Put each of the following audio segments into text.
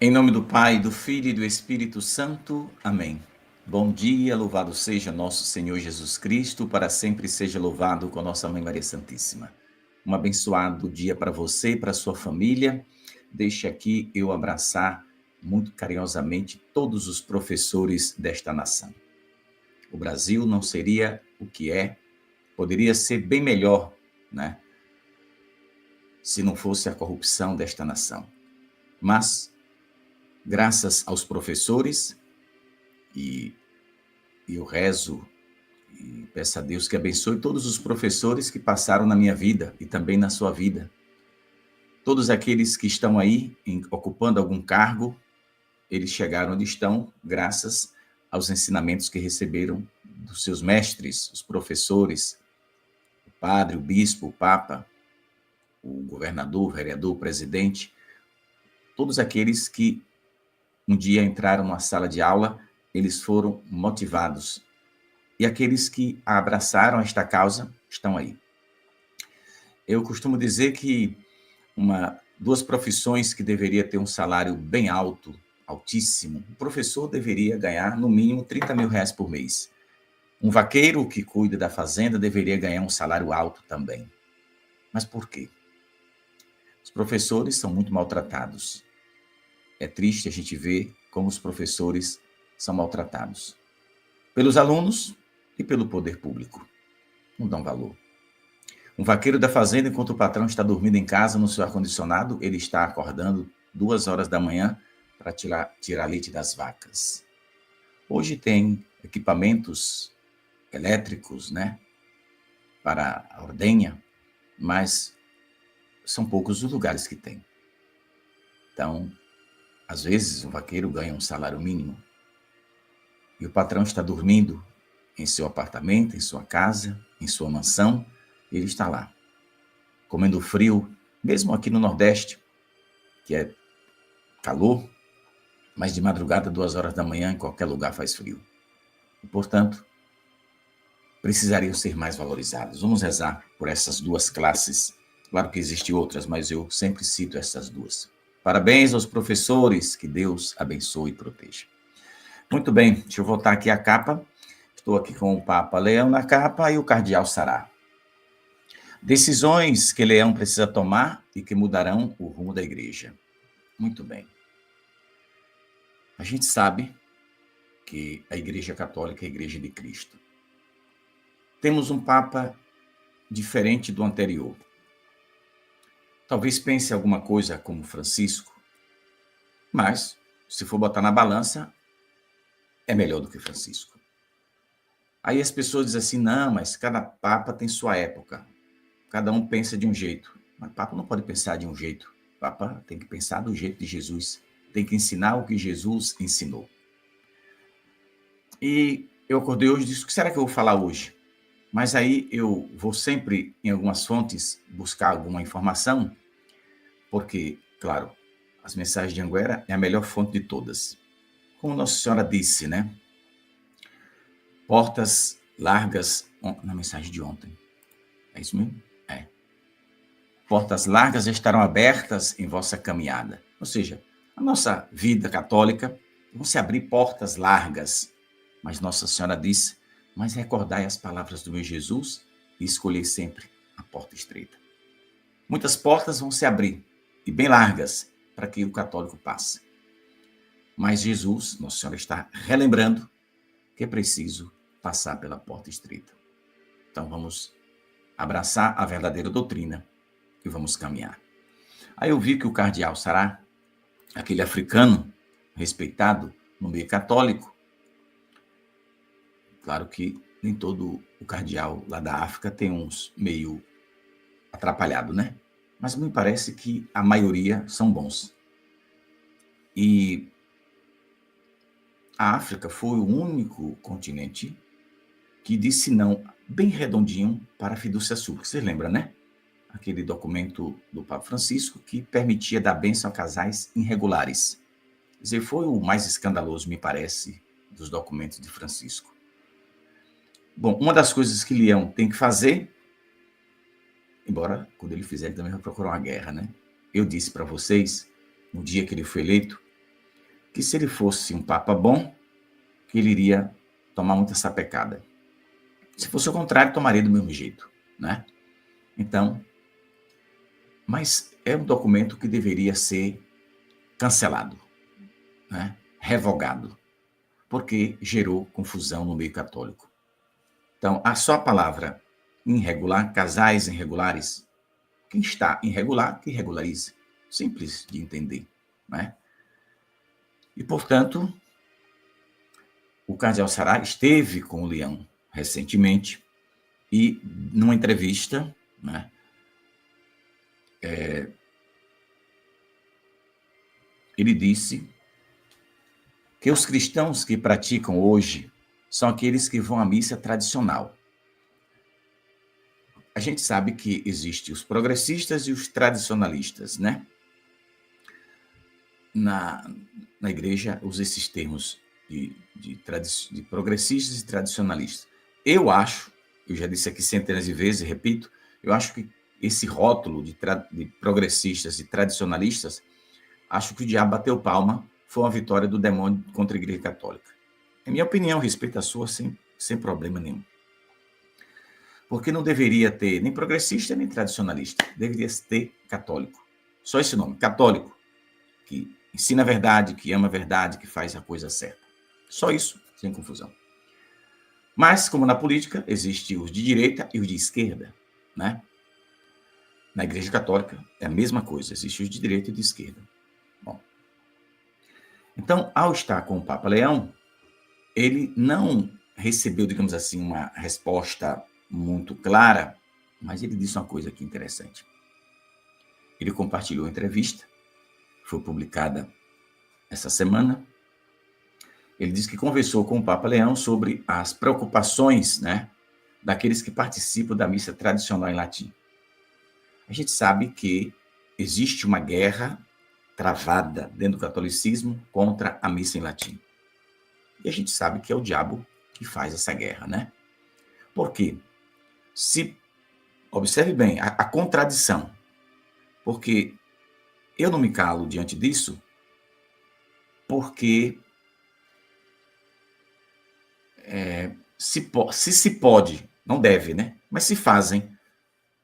Em nome do Pai, do Filho e do Espírito Santo. Amém. Bom dia, louvado seja nosso Senhor Jesus Cristo, para sempre seja louvado com nossa Mãe Maria Santíssima. Um abençoado dia para você e para sua família. Deixe aqui eu abraçar muito carinhosamente todos os professores desta nação. O Brasil não seria o que é, poderia ser bem melhor, né? Se não fosse a corrupção desta nação. Mas, graças aos professores, e eu rezo e peço a Deus que abençoe todos os professores que passaram na minha vida e também na sua vida. Todos aqueles que estão aí ocupando algum cargo, eles chegaram onde estão graças aos ensinamentos que receberam dos seus mestres, os professores, o padre, o bispo, o papa, o governador, o vereador, o presidente, todos aqueles que um dia entraram numa sala de aula, eles foram motivados. E aqueles que abraçaram esta causa estão aí. Eu costumo dizer que duas profissões que deveria ter um salário bem alto, altíssimo, o professor deveria ganhar no mínimo 30 mil reais por mês. Um vaqueiro que cuida da fazenda deveria ganhar um salário alto também. Mas por quê? Os professores são muito maltratados. É triste a gente ver como os professores são maltratados. Pelos alunos e pelo poder público. Não dão valor. Um vaqueiro da fazenda, enquanto o patrão está dormindo em casa no seu ar-condicionado, ele está acordando 2 horas da manhã para tirar leite das vacas. Hoje tem equipamentos elétricos, né, para a ordenha, mas são poucos os lugares que tem. Então, às vezes, um vaqueiro ganha um salário mínimo e o patrão está dormindo em seu apartamento, em sua casa, em sua mansão, e ele está lá, comendo frio, mesmo aqui no Nordeste, que é calor, mas de madrugada, 2 horas da manhã, em qualquer lugar faz frio. E, portanto, precisariam ser mais valorizados. Vamos rezar por essas duas classes. Claro que existem outras, mas eu sempre cito essas duas. Parabéns aos professores, que Deus abençoe e proteja. Muito bem, deixa eu voltar aqui a capa. Estou aqui com o Papa Leão na capa e o Cardeal Sará. Decisões que Leão precisa tomar e que mudarão o rumo da igreja. Muito bem. A gente sabe que a Igreja Católica é a Igreja de Cristo. Temos um Papa diferente do anterior. Talvez pense alguma coisa como Francisco, mas, se for botar na balança, é melhor do que Francisco. Aí as pessoas dizem assim, não, mas cada Papa tem sua época. Cada um pensa de um jeito. Mas o Papa não pode pensar de um jeito. O Papa tem que pensar do jeito de Jesus. Tem que ensinar o que Jesus ensinou. E eu acordei hoje e disse, o que será que eu vou falar hoje? Mas aí eu vou sempre, em algumas fontes, buscar alguma informação, porque, claro, as mensagens de Anguera é a melhor fonte de todas. Como Nossa Senhora disse, né? Portas largas, na mensagem de ontem. É isso mesmo? É. Portas largas estarão abertas em vossa caminhada. Ou seja, a nossa vida católica vão se abrir portas largas. Mas Nossa Senhora disse, mas recordai as palavras do meu Jesus e escolhei sempre a porta estreita. Muitas portas vão se abrir, e bem largas, para que o católico passe. Mas Jesus, Nossa Senhora está relembrando que é preciso passar pela porta estreita. Então vamos abraçar a verdadeira doutrina e vamos caminhar. Aí eu vi que o Cardeal Sará, aquele africano respeitado no meio católico, claro que nem todo o cardeal lá da África tem uns meio atrapalhado, né? Mas me parece que a maioria são bons. E a África foi o único continente que disse não, bem redondinho, para a fidúcia súplica. Você lembra, né? Aquele documento do Papa Francisco que permitia dar bênção a casais irregulares. Quer dizer, foi o mais escandaloso, me parece, dos documentos de Francisco. Bom, uma das coisas que Leão tem que fazer, embora quando ele fizer, ele também vai procurar uma guerra, né? Eu disse para vocês, no dia que ele foi eleito, que se ele fosse um papa bom, que ele iria tomar muita sapecada. Se fosse o contrário, tomaria do mesmo jeito, né? Então, mas é um documento que deveria ser cancelado, né? Revogado, porque gerou confusão no meio católico. Então, só a palavra irregular, casais irregulares, quem está irregular, que regularize. Simples de entender, né? E, portanto, o cardeal Sará esteve com o Leão recentemente e, numa entrevista, né, ele disse que os cristãos que praticam hoje são aqueles que vão à missa tradicional. A gente sabe que existem os progressistas e os tradicionalistas, né? Na igreja, usa esses termos de progressistas e tradicionalistas. Eu já disse aqui centenas de vezes, repito, eu acho que esse rótulo de progressistas e tradicionalistas, acho que o diabo bateu palma, foi uma vitória do demônio contra a Igreja Católica. Em minha opinião, respeito a sua, sem problema nenhum. Porque não deveria ter nem progressista, nem tradicionalista. Deveria ter católico. Só esse nome, católico, que ensina a verdade, que ama a verdade, que faz a coisa certa. Só isso, sem confusão. Mas, como na política, existe os de direita e os de esquerda, né? Na Igreja Católica é a mesma coisa, existe os de direita e de esquerda. Bom, então, ao estar com o Papa Leão, ele não recebeu, digamos assim, uma resposta muito clara, mas ele disse uma coisa aqui interessante. Ele compartilhou a entrevista, foi publicada essa semana. Ele disse que conversou com o Papa Leão sobre as preocupações, né, daqueles que participam da missa tradicional em latim. A gente sabe que existe uma guerra travada dentro do catolicismo contra a missa em latim. E a gente sabe que é o diabo que faz essa guerra, né? Por quê? Observe bem a contradição, porque eu não me calo diante disso, porque se pode, não deve, né? Mas se fazem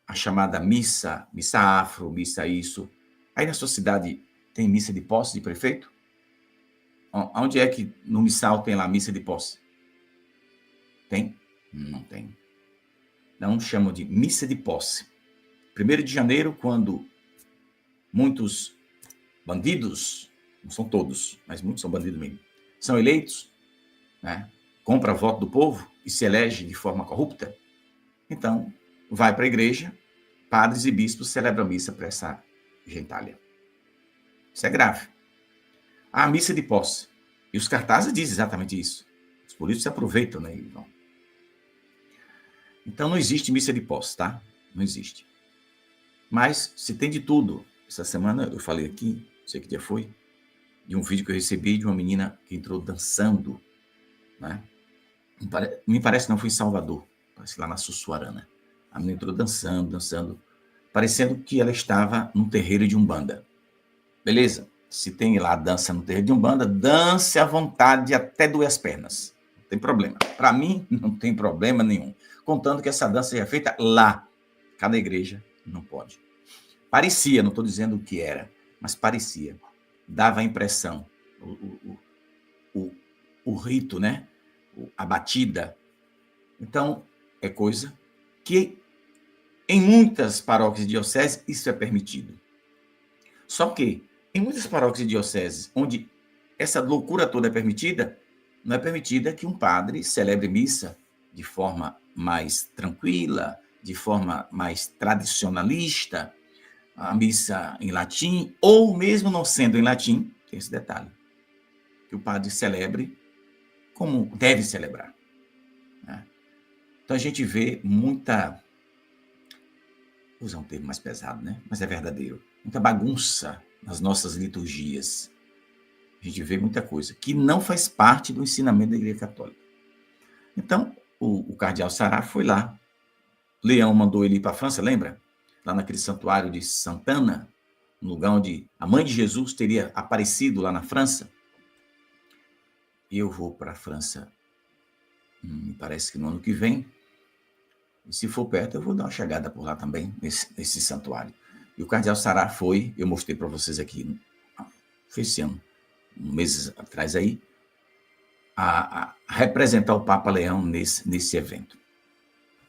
a chamada missa afro, missa isso. Aí na sua cidade tem missa de posse de prefeito? Onde é que no missal tem lá missa de posse? Tem? Não tem. Não chamam de missa de posse. 1º de janeiro, quando muitos bandidos, não são todos, mas muitos são bandidos mesmo, são eleitos, né, compra voto do povo e se elege de forma corrupta, então vai para a igreja, padres e bispos celebram a missa para essa gentalha. Isso é grave. A missa de posse. E os cartazes dizem exatamente isso. Os políticos se aproveitam, né? Então não existe missa de posse, tá? Não existe. Mas se tem de tudo. Essa semana eu falei aqui, não sei que dia foi, de um vídeo que eu recebi de uma menina que entrou dançando, né? Me parece que não foi em Salvador, parece lá na Sussuarana. A menina entrou dançando, parecendo que ela estava num terreiro de Umbanda. Beleza, se tem lá dança no terreiro de Umbanda, dance à vontade até doer as pernas. Não tem problema. Para mim, não tem problema nenhum. Contando que essa dança seja feita lá. Cada igreja não pode. Parecia, não estou dizendo o que era, mas parecia. Dava a impressão, o rito, né? A batida. Então, é coisa que em muitas paróquias e dioceses isso é permitido. Só que em muitas paróquias e dioceses onde essa loucura toda é permitida, não é permitida que um padre celebre missa de forma mais tranquila, de forma mais tradicionalista, a missa em latim, ou mesmo não sendo em latim, tem esse detalhe, que o padre celebre como deve celebrar, né? Então a gente vê muita, vou usar um termo mais pesado, né? Mas é verdadeiro, muita bagunça nas nossas liturgias. A gente vê muita coisa que não faz parte do ensinamento da Igreja Católica. Então, o cardeal Sará foi lá. Leão mandou ele ir para a França, lembra? Lá naquele santuário de Santana, no lugar onde a mãe de Jesus teria aparecido lá na França. e eu vou para a França, me parece que no ano que vem, e se for perto eu vou dar uma chegada por lá também, nesse santuário. E o cardeal Sará foi, eu mostrei para vocês aqui, foi esse ano, meses atrás aí, a representar o Papa Leão nesse evento.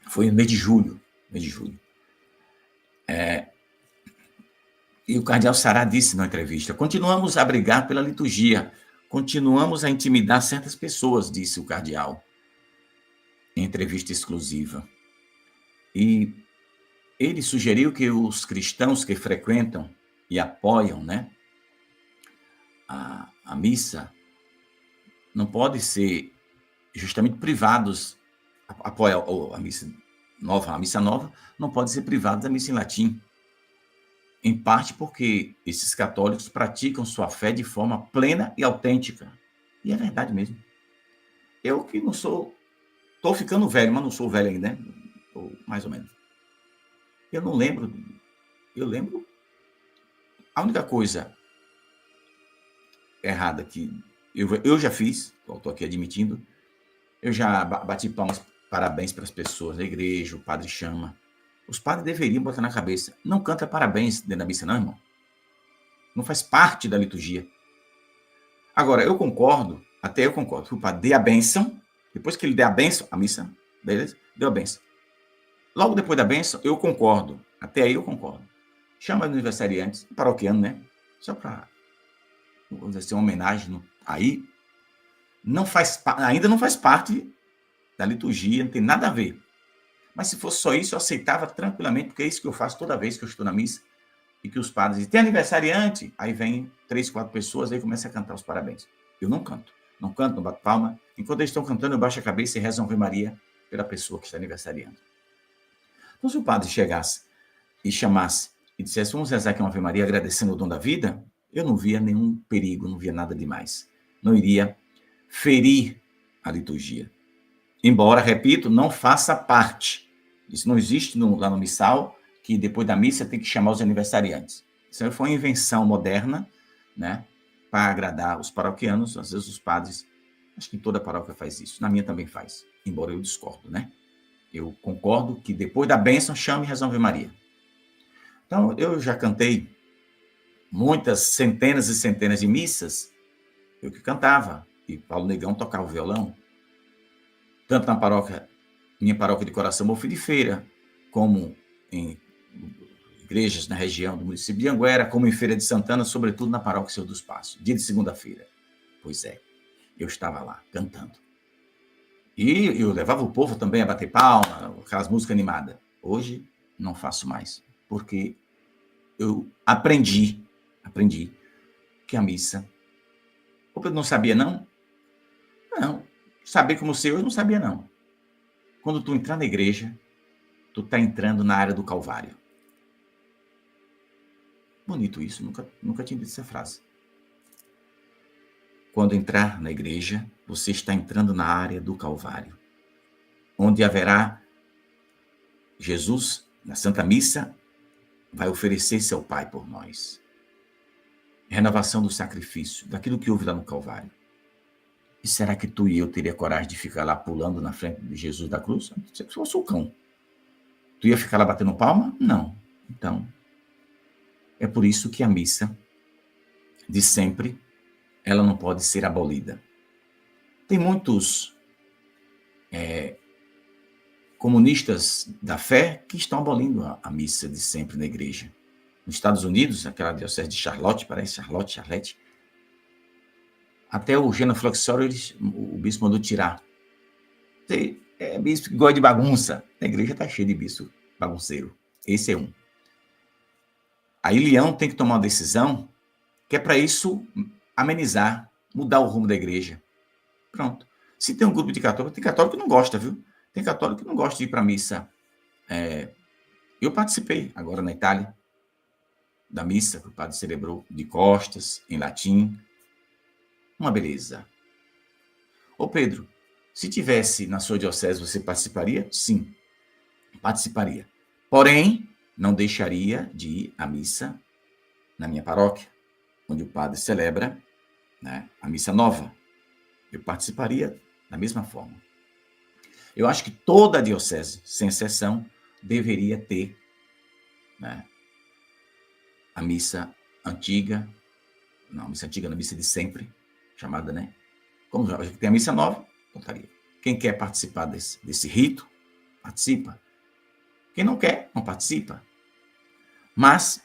Foi no mês de julho. E o cardeal Sará disse na entrevista: continuamos a brigar pela liturgia, continuamos a intimidar certas pessoas, disse o cardeal, em entrevista exclusiva. E ele sugeriu que os cristãos que frequentam e apoiam, né, a missa não podem ser justamente privados, apoia a missa nova, não pode ser privados da missa em latim. Em parte porque esses católicos praticam sua fé de forma plena e autêntica. E é verdade mesmo. Eu que não sou... Estou ficando velho, mas não sou velho ainda, né? Ou mais ou menos. Eu não lembro... Eu lembro... A única coisa errada que eu já fiz, estou aqui admitindo, eu já bati palmas, parabéns para as pessoas na igreja, o padre chama. Os padres deveriam botar na cabeça: não canta parabéns dentro da missa, não, irmão. Não faz parte da liturgia. Agora, eu concordo que o padre dê a bênção, depois que ele der a bênção, a missa, beleza? Deu a bênção. Logo depois da bênção, eu concordo. Até aí eu concordo. Chama os aniversariantes, paroquiano, né? Só para, vamos dizer assim, uma homenagem. Aí, ainda não faz parte da liturgia, não tem nada a ver. Mas se fosse só isso, eu aceitava tranquilamente, porque é isso que eu faço toda vez que eu estou na missa, e que os padres dizem: tem aniversariante? Aí vem 3, 4 pessoas, aí começa a cantar os parabéns. Eu não canto, não bato palma. Enquanto eles estão cantando, eu baixo a cabeça e rezo uma Ave Maria pela pessoa que está aniversariando. Então, se o padre chegasse e chamasse e dissesse: vamos rezar aqui uma Ave Maria agradecendo o dom da vida, eu não via nenhum perigo, não via nada demais. Não iria ferir a liturgia. Embora, repito, não faça parte. Isso não existe lá no missal, que depois da missa tem que chamar os aniversariantes. Isso foi uma invenção moderna, né, para agradar os paroquianos. Às vezes os padres, acho que toda paróquia faz isso. Na minha também faz, embora eu discordo, né? Eu concordo que depois da bênção chame e reze Ave Maria. Então, eu já cantei muitas centenas e centenas de missas, eu que cantava, e Paulo Negão tocava o violão, tanto na paróquia, minha paróquia de Coração Bom Filho de Feira, como em igrejas na região do município de Anguera, como em Feira de Santana, sobretudo na paróquia Senhor dos Passos, dia de segunda-feira. Pois é, eu estava lá, cantando. E eu levava o povo também a bater palma, aquelas músicas animadas. Hoje, não faço mais, porque eu aprendi que a missa... Eu não sabia, não? Não. Saber como ser, eu não sabia, não. Quando tu entrar na igreja, tu tá entrando na área do Calvário. Bonito isso, nunca tinha dito essa frase. Quando entrar na igreja, você está entrando na área do Calvário, onde haverá Jesus, na Santa Missa, vai oferecer-se ao Pai por nós. Renovação do sacrifício, daquilo que houve lá no Calvário. E será que tu e eu teria coragem de ficar lá pulando na frente de Jesus da cruz? Se fosse o cão. Tu ia ficar lá batendo palma? Não. Então, é por isso que a missa, de sempre, ela não pode ser abolida. Tem muitos comunistas da fé que estão abolindo a missa de sempre na igreja. Nos Estados Unidos, aquela diocese de Charlotte, parece Charlotte, até o genuflexório, o bispo mandou tirar. É bispo que gosta de bagunça. A igreja está cheia de bispo bagunceiro. Esse é um. Aí Leão tem que tomar uma decisão que é para isso amenizar, mudar o rumo da igreja. Pronto. Se tem um grupo de católicos, tem católico que não gosta, viu? Tem católico que não gosta de ir para a missa. Eu participei agora na Itália da missa que o padre celebrou de costas, em latim. Uma beleza. Ô Pedro, se tivesse na sua diocese, você participaria? Sim, participaria. Porém, não deixaria de ir à missa na minha paróquia, onde o padre celebra, né, a missa nova. eu participaria da mesma forma. Eu acho que toda a diocese, sem exceção, deveria ter, né, a missa antiga, não, missa antiga, não, missa de sempre, chamada, né? Como já tem a missa nova, contaria. Quem quer participar desse rito, participa. Quem não quer, não participa. Mas,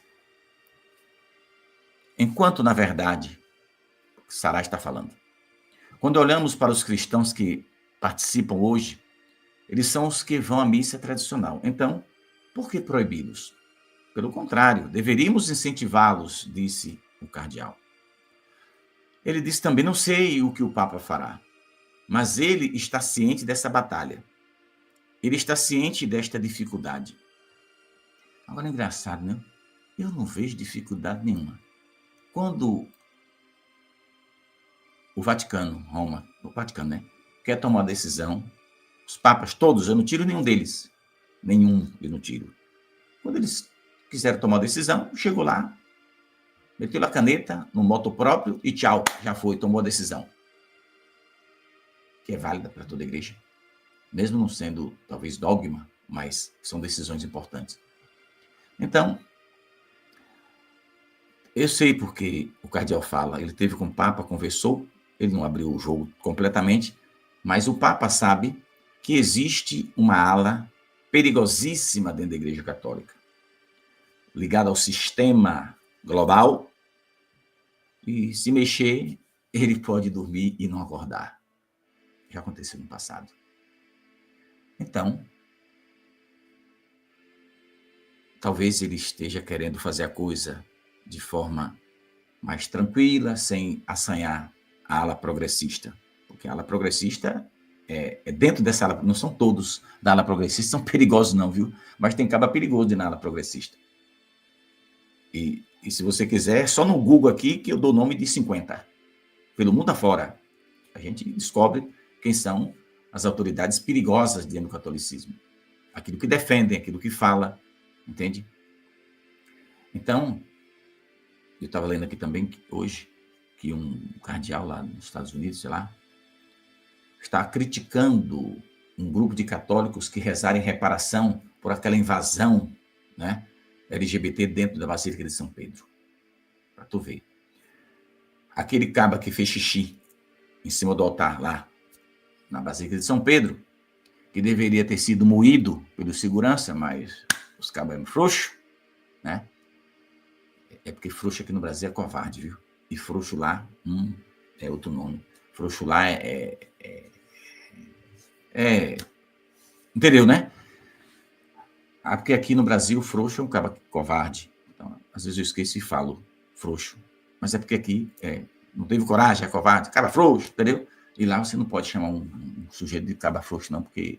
enquanto, na verdade, Sará está falando, quando olhamos para os cristãos que participam hoje, eles são os que vão à missa tradicional. Então, por que proibi-los? Pelo contrário, deveríamos incentivá-los, disse o cardeal. Ele disse também, não sei o que o Papa fará, mas ele está ciente dessa batalha. Ele está ciente desta dificuldade. Agora é engraçado, né? Eu não vejo dificuldade nenhuma. Quando o Vaticano, Roma, o Vaticano, né, quer tomar uma decisão, os papas todos, eu não tiro nenhum deles. Nenhum eu não tiro. Quando eles quiseram tomar uma decisão, chegou lá, meteu a caneta no moto próprio e tchau, já foi, tomou a decisão. Que é válida para toda a igreja. Mesmo não sendo, talvez, dogma, mas são decisões importantes. Então, eu sei porque o cardeal fala, ele teve com o Papa, conversou, ele não abriu o jogo completamente, mas o Papa sabe que existe uma ala perigosíssima dentro da Igreja Católica, ligada ao sistema global, e se mexer, ele pode dormir e não acordar. Já aconteceu no passado. Então, talvez ele esteja querendo fazer a coisa de forma mais tranquila, sem assanhar a ala progressista. Porque a ala progressista é dentro dessa ala, não são todos da ala progressista, são perigosos não, viu? Mas tem caba perigoso na ala progressista. E se você quiser, só no Google aqui que eu dou o nome de 50. Pelo mundo afora, a gente descobre quem são as autoridades perigosas dentro do catolicismo. Aquilo que defendem, aquilo que fala, entende? Então, eu estava lendo aqui também hoje que um cardeal lá nos Estados Unidos, sei lá, está criticando um grupo de católicos que rezaram em reparação por aquela invasão, né, LGBT dentro da Basílica de São Pedro. Para tu ver. Aquele caba que fez xixi em cima do altar lá, na Basílica de São Pedro, que deveria ter sido moído pelo segurança, mas os cabas eram frouxos, né? É porque frouxo aqui no Brasil é covarde, viu? E frouxo lá, é outro nome. Frouxo lá entendeu, né? Porque aqui no Brasil, frouxo é um caba covarde. Então, às vezes eu esqueço e falo frouxo. Mas é porque aqui não teve coragem, é covarde. Caba frouxo, entendeu? E lá você não pode chamar um sujeito de caba frouxo, não, porque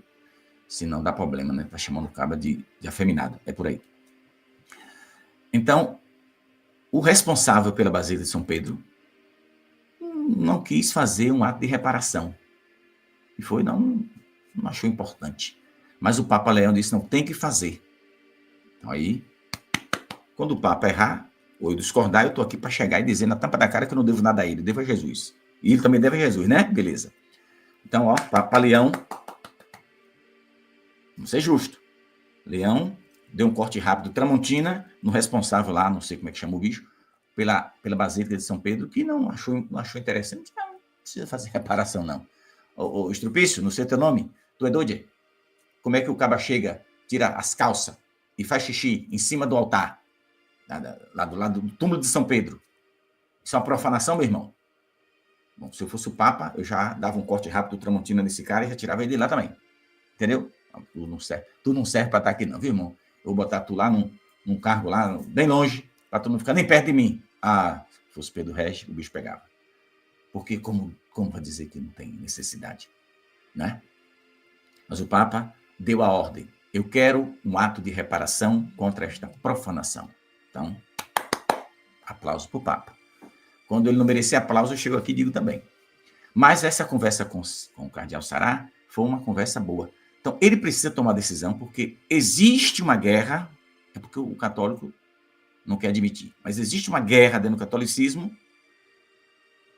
senão dá problema, né? Tá chamando o caba de afeminado. É por aí. Então, o responsável pela Basílica de São Pedro não quis fazer um ato de reparação. E foi, não achou importante. Mas o Papa Leão disse, não, tem que fazer. Então aí, quando o Papa errar, ou eu discordar, eu estou aqui para chegar e dizer na tampa da cara que eu não devo nada a ele, eu devo a Jesus. E ele também deve a Jesus, né? Beleza. Então, ó, Papa Leão, vamos ser justo. Leão deu um corte rápido, Tramontina, no responsável lá, não sei como é que chama o bicho, pela Basílica de São Pedro, que não achou interessante. Não precisa fazer reparação, não. Ô, Estrupício, não sei teu nome, tu é doido? Como é que o caba chega, tira as calças e faz xixi em cima do altar, lá do lado do túmulo de São Pedro? Isso é uma profanação, meu irmão? Bom, se eu fosse o Papa, eu já dava um corte rápido do Tramontina nesse cara e já tirava ele de lá também. Entendeu? Tu não serve para estar aqui não, viu, irmão? Eu vou botar tu lá num cargo lá, bem longe, para tu não ficar nem perto de mim. Ah, se fosse Pedro Reis, o bicho pegava. Porque como vai dizer que não tem necessidade, né? Mas o Papa deu a ordem. Eu quero um ato de reparação contra esta profanação. Então, aplauso para o Papa. Quando ele não merecer aplauso, eu chego aqui e digo também. Mas essa conversa com o cardeal Sará foi uma conversa boa. Então, ele precisa tomar decisão, porque existe uma guerra, é porque o católico não quer admitir, mas existe uma guerra dentro do catolicismo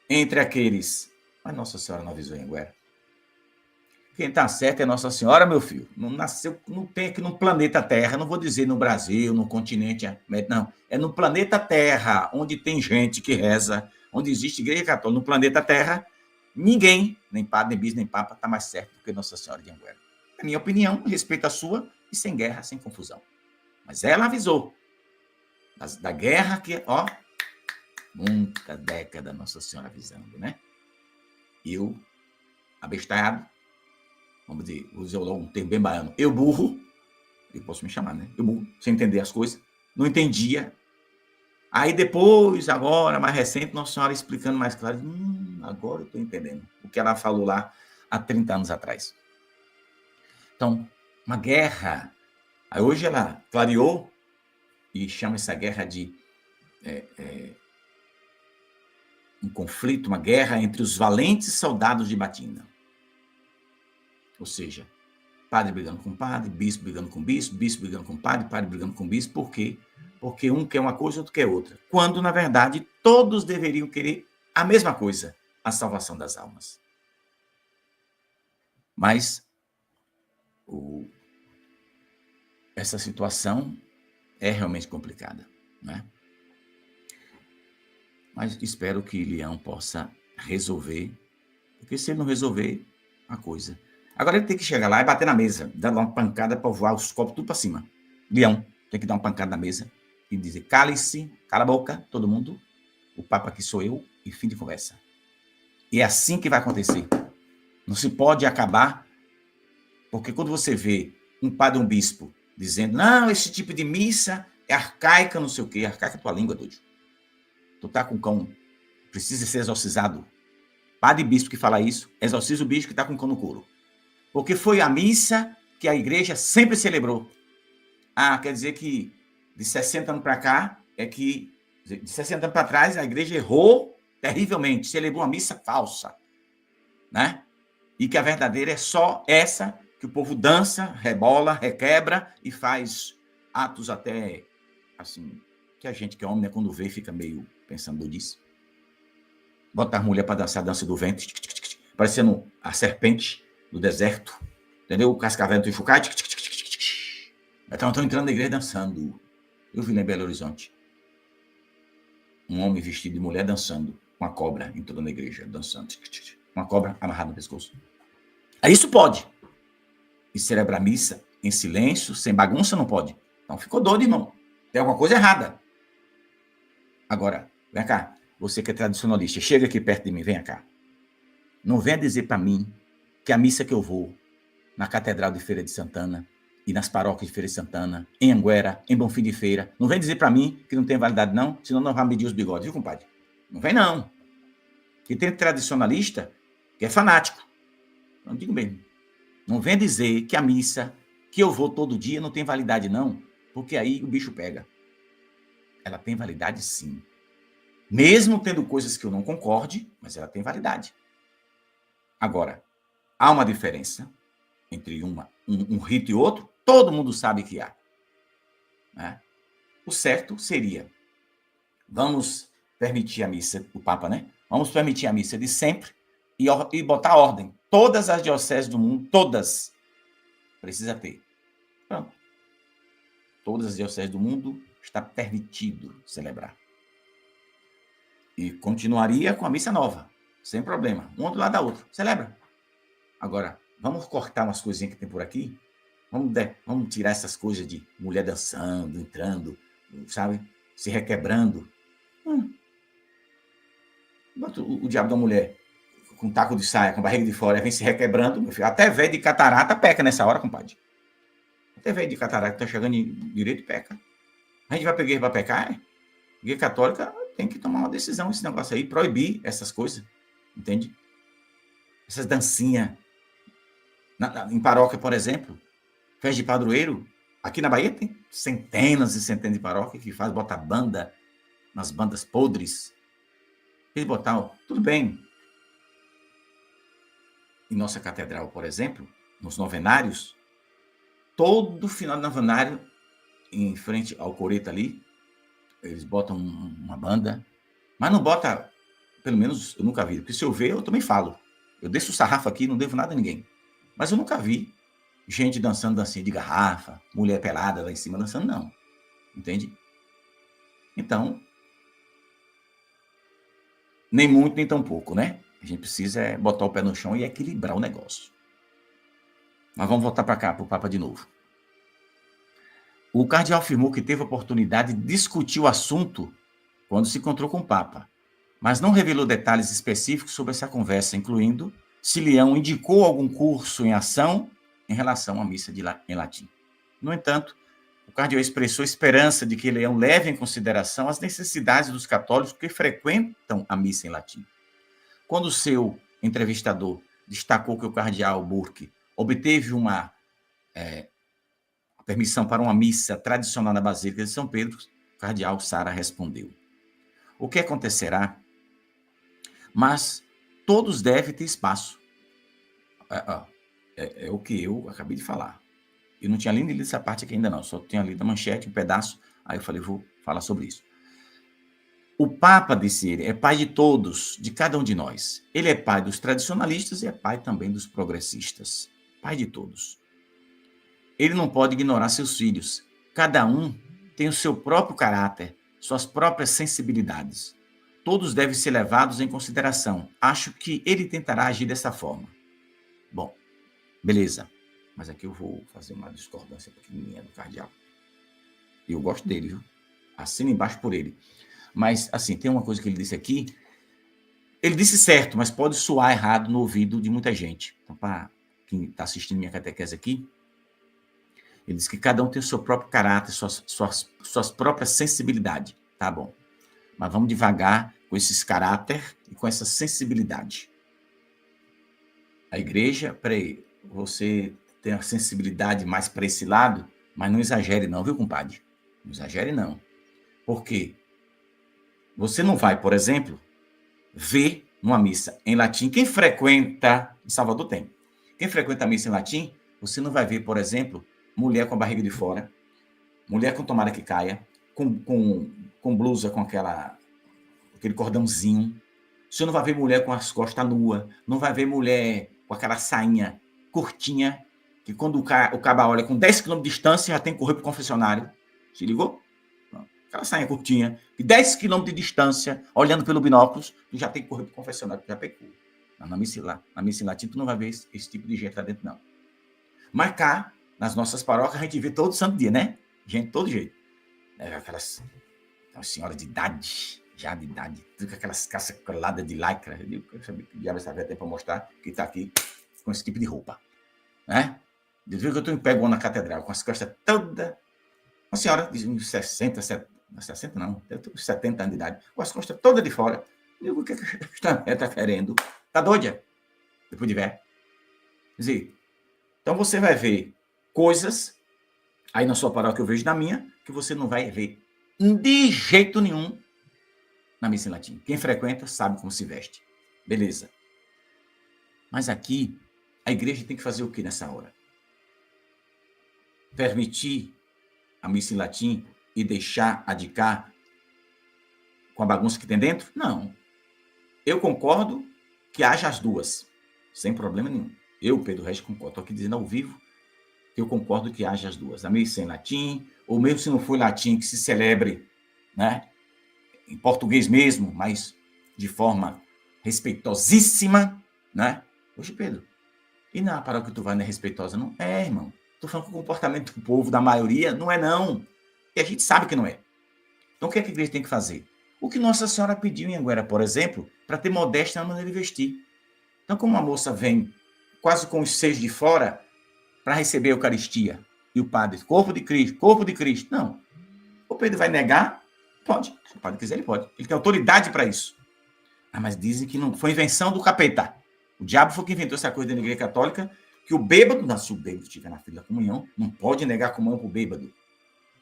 entre aqueles Mas Nossa Senhora não avisou em Anguera. Quem está certo é Nossa Senhora, meu filho. Não nasceu, não tem aqui no planeta Terra, não vou dizer no Brasil, no continente, não. É no planeta Terra, onde tem gente que reza, onde existe igreja católica. No planeta Terra, ninguém, nem padre, nem bispo, nem papa, está mais certo do que Nossa Senhora de Anguera. É minha opinião, respeito a sua, e sem guerra, sem confusão. Mas ela avisou da guerra que, ó, muita década Nossa Senhora avisando, né? Eu, abestalhado, vamos dizer, vou usar um termo bem baiano, eu burro, eu posso me chamar, né? Eu burro, sem entender as coisas, não entendia. Aí depois, agora, mais recente, Nossa Senhora explicando mais claro, agora eu estou entendendo o que ela falou lá há 30 anos atrás. Então, uma guerra. Aí hoje ela clareou e chama essa guerra de um conflito, uma guerra entre os valentes soldados de Batina. Ou seja, padre brigando com padre, bispo brigando com bispo, bispo brigando com padre, padre brigando com bispo. Por quê? Porque um quer uma coisa, outro quer outra. Quando, na verdade, todos deveriam querer a mesma coisa, a salvação das almas. Mas essa situação é realmente complicada, né? Mas espero que Leão possa resolver, porque se ele não resolver a coisa... Agora ele tem que chegar lá e bater na mesa, dar uma pancada para voar os copos tudo para cima. Leão tem que dar uma pancada na mesa e dizer, cale-se, cala a boca, todo mundo, o Papa aqui sou eu, e fim de conversa. E é assim que vai acontecer. Não se pode acabar, porque quando você vê um padre, um bispo, dizendo, não, esse tipo de missa é arcaica, não sei o quê, arcaica é tua língua, doido. Tu tá com cão, precisa ser exorcizado. Padre e bispo que fala isso, exorciza o bicho que tá com cão no couro. Porque foi a missa que a igreja sempre celebrou. Ah, quer dizer que de 60 anos para cá, de 60 anos para trás, a igreja errou terrivelmente, celebrou uma missa falsa, né? E que a verdadeira é só essa, que o povo dança, rebola, requebra e faz atos até, assim, que a gente que é homem, né, quando vê, fica meio pensando nisso. Bota as mulheres para dançar a dança do vento, parecendo a serpente do deserto, entendeu? O cascavel do Ifucai. Então estão entrando na igreja dançando. Eu vi lá em Belo Horizonte um homem vestido de mulher dançando, com a cobra entrando na igreja, dançando. Uma cobra amarrada no pescoço. Aí isso pode. E celebrar missa em silêncio, sem bagunça, não pode. Então ficou doido, irmão. Tem alguma coisa errada. Agora, vem cá. Você que é tradicionalista, chega aqui perto de mim, vem cá. Não venha dizer para mim que a missa que eu vou na Catedral de Feira de Santana e nas paróquias de Feira de Santana, em Anguera, em Bonfim de Feira, não vem dizer para mim que não tem validade não, senão não vai medir os bigodes, viu, compadre? Não vem não. Que tem tradicionalista que é fanático. Não digo mesmo. Não vem dizer que a missa que eu vou todo dia não tem validade não, porque aí o bicho pega. Ela tem validade sim. Mesmo tendo coisas que eu não concorde, mas ela tem validade. Agora, há uma diferença entre um rito e outro, todo mundo sabe que há. Né? O certo seria, vamos permitir a missa, o Papa, né? Vamos permitir a missa de sempre e botar ordem. Todas as dioceses do mundo, todas, precisa ter. Pronto. Todas as dioceses do mundo está permitido celebrar. E continuaria com a missa nova, sem problema. Um do lado da outra. Celebra. Agora, vamos cortar umas coisinhas que tem por aqui? Vamos tirar essas coisas de mulher dançando, entrando, sabe? Se requebrando. Bota o diabo da mulher com taco de saia, com barriga de fora, vem se requebrando, meu filho. Até velho de catarata peca nessa hora, compadre. Até velho de catarata tá chegando direito peca. A gente vai pegar para pecar, é? Igreja católica tem que tomar uma decisão, esse negócio aí, proibir essas coisas, entende? Essas dancinhas. Em paróquia, por exemplo, festa de padroeiro, aqui na Bahia tem centenas e centenas de paróquias que faz botar banda, nas bandas podres. Eles botar, tudo bem. Em nossa catedral, por exemplo, nos novenários, todo final de novenário, em frente ao coreto ali, eles botam uma banda, mas não bota pelo menos eu nunca vi, porque se eu ver, eu também falo. Eu desço o sarrafo aqui, não devo nada a ninguém. Mas eu nunca vi gente dançando dancinha de garrafa, mulher pelada lá em cima dançando, não. Entende? Então, nem muito, nem tão pouco, né? A gente precisa botar o pé no chão e equilibrar o negócio. Mas vamos voltar para cá, para o Papa de novo. O cardeal afirmou que teve a oportunidade de discutir o assunto quando se encontrou com o Papa, mas não revelou detalhes específicos sobre essa conversa, incluindo se Leão indicou algum curso em ação em relação à missa em latim. No entanto, o cardeal expressou esperança de que Leão leve em consideração as necessidades dos católicos que frequentam a missa em latim. Quando o seu entrevistador destacou que o cardeal Burke obteve uma permissão para uma missa tradicional na Basílica de São Pedro, o cardeal Sara respondeu: o que acontecerá? Mas todos devem ter espaço. É o que eu acabei de falar. Eu não tinha lido essa parte aqui ainda não, só tinha lido a manchete, um pedaço, aí eu falei, vou falar sobre isso. O Papa, disse ele, é pai de todos, de cada um de nós. Ele é pai dos tradicionalistas e é pai também dos progressistas. Pai de todos. Ele não pode ignorar seus filhos. Cada um tem o seu próprio caráter, suas próprias sensibilidades. Todos devem ser levados em consideração. Acho que ele tentará agir dessa forma. Bom, beleza. Mas aqui eu vou fazer uma discordância pequenininha do cardeal. Eu gosto dele, viu? Assina embaixo por ele. Mas, assim, tem uma coisa que ele disse aqui. Ele disse certo, mas pode soar errado no ouvido de muita gente. Então, para quem está assistindo minha catequese aqui, ele disse que cada um tem o seu próprio caráter, suas próprias sensibilidades. Tá bom. Mas vamos devagar com esses caráter e com essa sensibilidade. A igreja, peraí, você tem a sensibilidade mais para esse lado, mas não exagere não, viu, compadre? Não exagere não. Por quê? Você não vai, por exemplo, ver numa missa em latim. Quem frequenta, em Salvador tem, quem frequenta a missa em latim, você não vai ver, por exemplo, mulher com a barriga de fora, mulher com tomada que caia, com blusa com aquele cordãozinho. Você não vai ver mulher com as costas nuas, não vai ver mulher com aquela sainha curtinha, que quando o caba olha com 10 km de distância, já tem que correr para o confessionário. Se ligou? Aquela sainha curtinha, de 10 km de distância, olhando pelo binóculos, tu já tem que correr para o confessionário, já pecou. Na missa em latim, tu não vai ver esse tipo de gente lá dentro, não. Mas cá, nas nossas paróquias, a gente vê todo santo dia, né? Gente, todo jeito. Aquelas senhoras de idade, já de idade, tudo com aquelas caças coladas de lycra. Eu digo, eu sabia que o diabo essa velha tem para mostrar que está aqui com esse tipo de roupa. Né? De vez que eu estou em pé na catedral, com as costas todas. Uma senhora de 60 não, eu estou com 70 anos de idade, com as costas todas de fora. Eu digo, o que está querendo? Está doida? Depois de ver. Quer dizer, então você vai ver coisas, aí na sua paróquia eu vejo na minha, que você não vai ver de jeito nenhum na missa em latim. Quem frequenta sabe como se veste. Beleza. Mas aqui, a igreja tem que fazer o que nessa hora? Permitir a missa em latim e deixar a de cá com a bagunça que tem dentro? Não. Eu concordo que haja as duas, sem problema nenhum. Eu, Pedro Reis, concordo. Estou aqui dizendo ao vivo que eu concordo que haja as duas. A missa em latim, ou mesmo se não for latim, que se celebre, né, em português mesmo, mas de forma respeitosíssima, né? Poxa, Pedro, e na paróquia que tu vai não é respeitosa, não? É, irmão. Estou falando que o comportamento do povo, da maioria, não é não. E a gente sabe que não é. Então, o que é que a igreja tem que fazer? O que Nossa Senhora pediu em Anguera, por exemplo, para ter modéstia na maneira de vestir. Então, como uma moça vem quase com os seios de fora para receber a Eucaristia, e o padre, corpo de Cristo, não. O Pedro vai negar? Pode. Se o padre quiser, ele pode. Ele tem autoridade para isso. Ah, mas dizem que não foi invenção do capeta. O diabo foi que inventou essa coisa da igreja católica, que o bêbado, se o bêbado estiver na fila da comunhão, não pode negar a comunhão para o bêbado.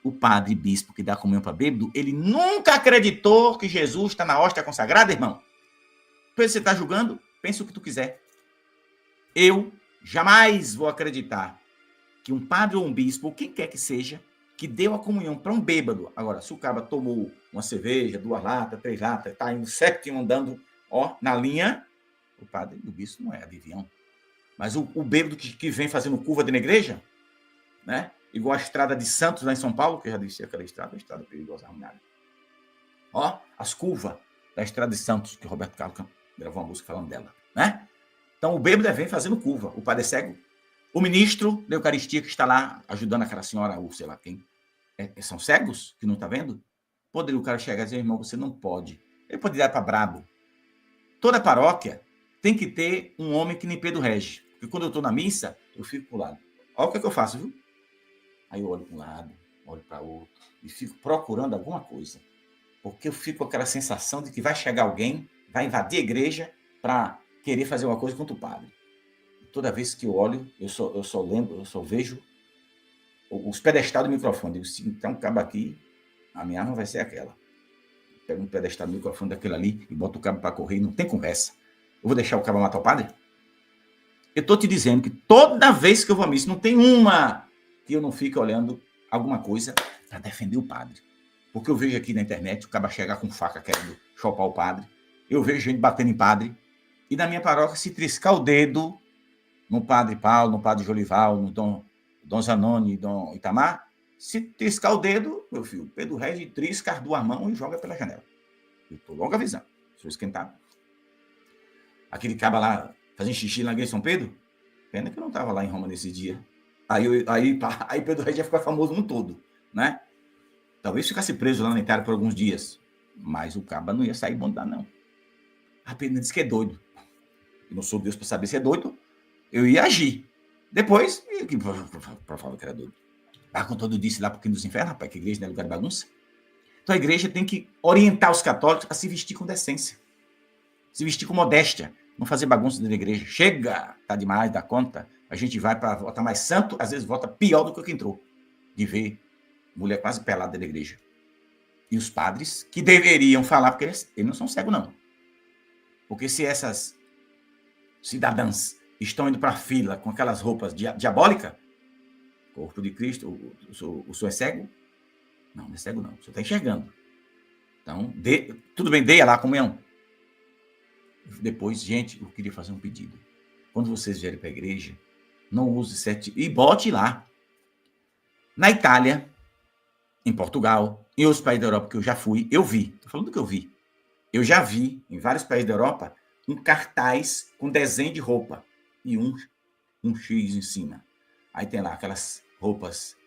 O padre bispo que dá comunhão para bêbado, ele nunca acreditou que Jesus está na hóstia consagrada, irmão. Depois você está julgando, pensa o que tu quiser. Eu jamais vou acreditar que um padre ou um bispo, ou quem quer que seja, que deu a comunhão para um bêbado. Agora, se o cara tomou uma cerveja, 2 latas, 3 latas, está indo 7 andando Ó, na linha, o padre do bispo não é adivinhão. Mas o bêbado que vem fazendo curva dentro da igreja, né? Igual a estrada de Santos, lá em São Paulo, que eu já disse aquela estrada, perigosa, arruinada. Ó, as curvas da estrada de Santos, que o Roberto Carlos gravou uma música falando dela, né? Então, o bêbado vem fazendo curva, o padre é cego. O ministro da Eucaristia que está lá ajudando aquela senhora, ou sei lá quem, são cegos, que não está vendo? Poderia o cara chegar e dizer, irmão, você não pode. Ele poderia ir para brabo. Toda paróquia tem que ter um homem que nem Pedro rege. Porque quando eu estou na missa, eu fico para o lado. Olha o que eu faço, viu? Aí eu olho para um lado, olho para outro, e fico procurando alguma coisa. Porque eu fico com aquela sensação de que vai chegar alguém, vai invadir a igreja para querer fazer uma coisa contra o padre. Toda vez que eu olho, eu só lembro, eu só vejo os pedestais do microfone. Eu digo, se então acaba aqui, a minha arma vai ser aquela. Pego um pedestal do microfone daquele ali e boto o cabo para correr e não tem conversa. Eu vou deixar o cabo matar o padre? Eu estou te dizendo que toda vez que eu vou à missa, não tem uma que eu não fique olhando alguma coisa para defender o padre. Porque eu vejo aqui na internet o cabo chegar com faca querendo chopar o padre. Eu vejo gente batendo em padre. E na minha paróquia, se triscar o dedo no padre Paulo, no padre Jolival, no Dom Zanoni e Dom Itamar, se triscar o dedo, meu filho, Pedro Regi trisca as duas mãos e joga pela janela. Eu estou logo avisando. Sou esquentado. Aquele caba lá fazendo xixi na igreja de São Pedro, pena que eu não estava lá em Roma nesse dia. Aí Pedro Regi ia ficar famoso no todo, né? Talvez ficasse preso lá na Itália por alguns dias, mas o caba não ia sair bondade, não. A pena disse que é doido. Eu não sou Deus para saber se é doido, eu ia agir. Depois, para falar que era doido. Com todo disse lá porque nos infernos, rapaz, que a igreja não é lugar de bagunça. Então a igreja tem que orientar os católicos a se vestir com decência, se vestir com modéstia, não fazer bagunça dentro da igreja. Chega, tá demais, dá conta. A gente vai para votar mais santo, às vezes vota pior do que o que entrou, de ver mulher quase pelada dentro da igreja. E os padres que deveriam falar, porque eles não são cegos, não. Porque se essas cidadãs estão indo para a fila com aquelas roupas diabólicas, corpo de Cristo, o senhor é cego? Não, não é cego não, o senhor está enxergando. Então, tudo bem, dê lá a comunhão. Depois, gente, eu queria fazer um pedido. Quando vocês vierem para a igreja, não use sete e bote lá. Na Itália, em Portugal, em outros países da Europa que eu já fui, eu vi, estou falando do que eu vi. Eu já vi, em vários países da Europa, um cartaz com desenho de roupa e um X em cima. Aí tem lá aquelas roupas,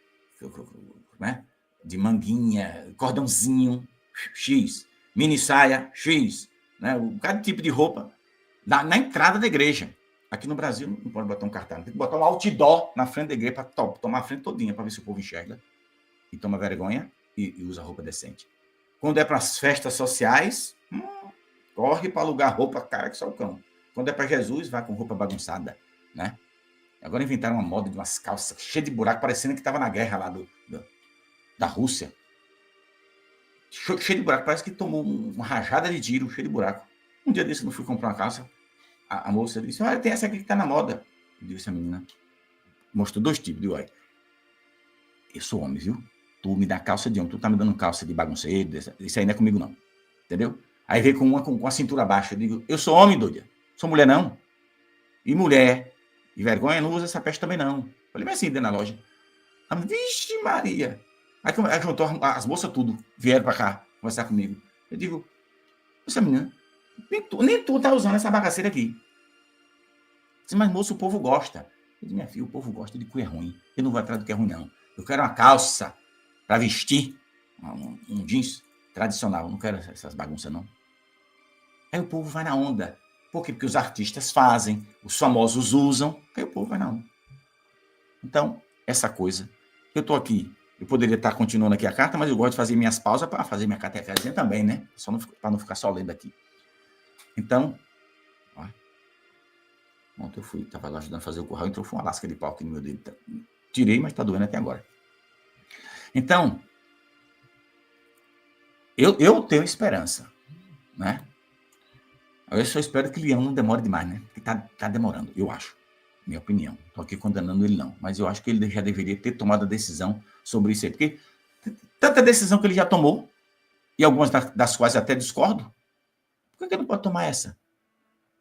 né, de manguinha, cordãozinho, X, mini saia, X, né, cada tipo de roupa na entrada da igreja. Aqui no Brasil não pode botar um cartaz, tem que botar um outdoor na frente da igreja para tomar a frente todinha para ver se o povo enxerga e toma vergonha e usa roupa decente. Quando é para as festas sociais, corre para alugar roupa cara que só o cão. Quando é para Jesus, vai com roupa bagunçada, né? Agora inventaram uma moda de umas calças cheias de buraco, parecendo que estava na guerra lá da Rússia. Cheio de buraco, parece que tomou uma rajada de tiro, cheio de buraco. Um dia desse eu não fui comprar uma calça, a moça disse, olha, tem essa aqui que está na moda. Eu disse a menina, mostrou dois tipos, digo, olha, eu sou homem, viu? Tu me dá calça de homem, tu tá me dando calça de bagunceiro, isso aí não é comigo não, entendeu? Aí veio com uma com a cintura baixa, eu digo, eu sou homem, doida, sou mulher não. E mulher, e vergonha, não usa essa peste também não. Falei, mas assim, dentro da loja. Vixe Maria. Aí juntou as moças tudo, vieram para cá conversar comigo. Eu digo, essa menina, nem tu tá usando essa bagaceira aqui. Disse, mas moço, o povo gosta. Eu disse, minha filha, o povo gosta de que é ruim. Eu não vou atrás do que é ruim, não. Eu quero uma calça para vestir, um jeans tradicional. Eu não quero essas bagunças, não. Aí o povo vai na onda. Por quê? Porque os artistas fazem, os famosos usam, aí o povo vai na onda. Então, essa coisa, eu estou aqui, eu poderia estar continuando aqui a carta, mas eu gosto de fazer minhas pausas para fazer minha catequese também, né? Para não ficar só lendo aqui. Então, ó, ontem eu estava lá ajudando a fazer o curral, entrou uma lasca de pau aqui no meu dedo. Tirei, mas está doendo até agora. Então, eu tenho esperança, né? Eu só espero que o Leão não demore demais, né? Porque tá demorando, eu acho. Minha opinião. Estou aqui condenando ele, não. Mas eu acho que ele já deveria ter tomado a decisão sobre isso aí. Porque tanta decisão que ele já tomou, e algumas das quais até discordo, Por que ele não pode tomar essa?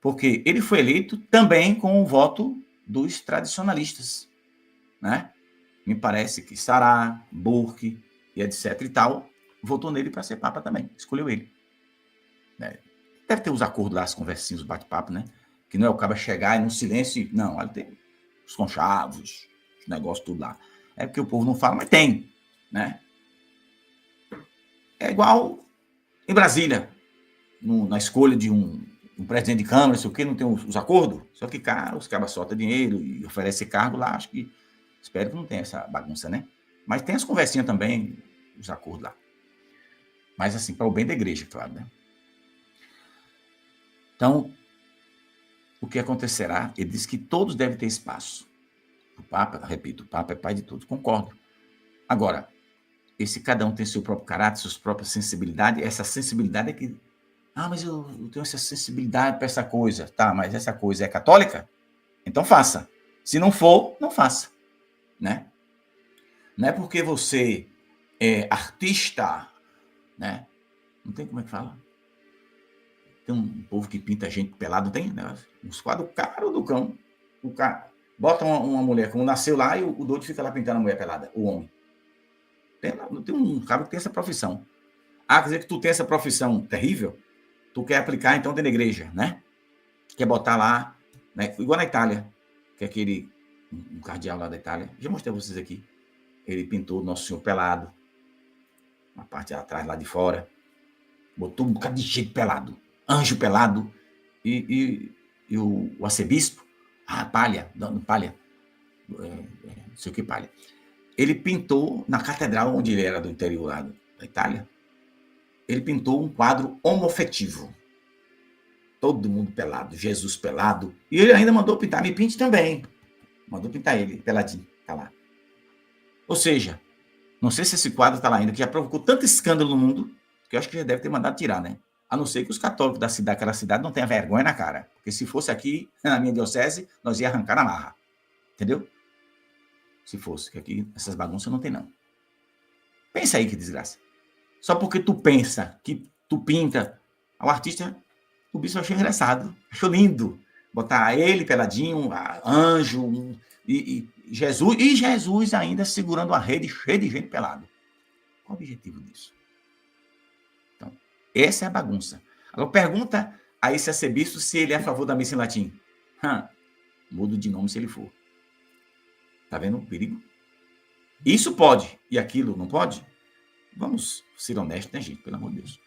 Porque ele foi eleito também com o voto dos tradicionalistas, né? Me parece que Sará, Burke e etc e tal, votou nele para ser papa também, escolheu ele. Né? Deve ter os acordos lá, as conversinhas, os bate-papo, né? Que não é o cara chegar e no silêncio, não, ali tem os conchavos, os negócios tudo lá. É porque o povo não fala, mas tem, né? É igual em Brasília, na escolha de um presidente de Câmara, sei o quê, não tem os acordos, só que, cara, os cabas soltam dinheiro e oferecem cargo lá, acho que, espero que não tenha essa bagunça, né? Mas tem as conversinhas também, os acordos lá. Mas, assim, para o bem da igreja, claro, né? Então, o que acontecerá? Ele diz que todos devem ter espaço. O Papa, repito, o Papa é pai de todos, concordo. Agora, esse cada um tem seu próprio caráter, suas próprias sensibilidades, essa sensibilidade é que, mas eu tenho essa sensibilidade para essa coisa, tá, mas essa coisa é católica? Então faça. Se não for, não faça, né? Não é porque você é artista, né? Não tem como é que fala? Tem um povo que pinta gente pelado, tem, né? Uns quadros caros do cão. O cara bota uma mulher como nasceu lá e o doido fica lá pintando a mulher pelada, o homem. Tem um cara que tem essa profissão. Quer dizer que tu tem essa profissão terrível, tu quer aplicar então dentro da igreja, né? Quer botar lá, né? Igual na Itália, que é aquele um cardeal lá da Itália, já mostrei a vocês aqui, ele pintou o Nosso Senhor pelado, uma parte atrás lá de fora, botou um bocado de gente pelado, anjo pelado, e o arcebispo, palha, não, palha, não sei o que palha, ele pintou na catedral onde ele era do interior lá da Itália, ele pintou um quadro homofetivo. Todo mundo pelado, Jesus pelado. E ele ainda mandou pintar, me pinte também. Mandou pintar ele, peladinho, tá lá. Ou seja, não sei se esse quadro tá lá ainda, que já provocou tanto escândalo no mundo, que eu acho que já deve ter mandado tirar, né? A não ser que os católicos daquela cidade não tenham vergonha na cara. Porque se fosse aqui, na minha diocese, nós ia arrancar na marra. Entendeu? Se fosse, que aqui essas bagunças não tem, não. Pensa aí que desgraça. Só porque tu pensa que tu pinta, o artista, o bicho achou engraçado, achou lindo. Botar ele peladinho, anjo, e Jesus ainda segurando a rede cheia de gente pelado. Qual o objetivo disso? Então, essa é a bagunça. Agora, pergunta a esse arcebispo se ele é a favor da missa em latim. Mudo de nome se ele for. Tá vendo o perigo? Isso pode, e aquilo não pode? Vamos ser honestos, né, gente? Pelo amor de Deus.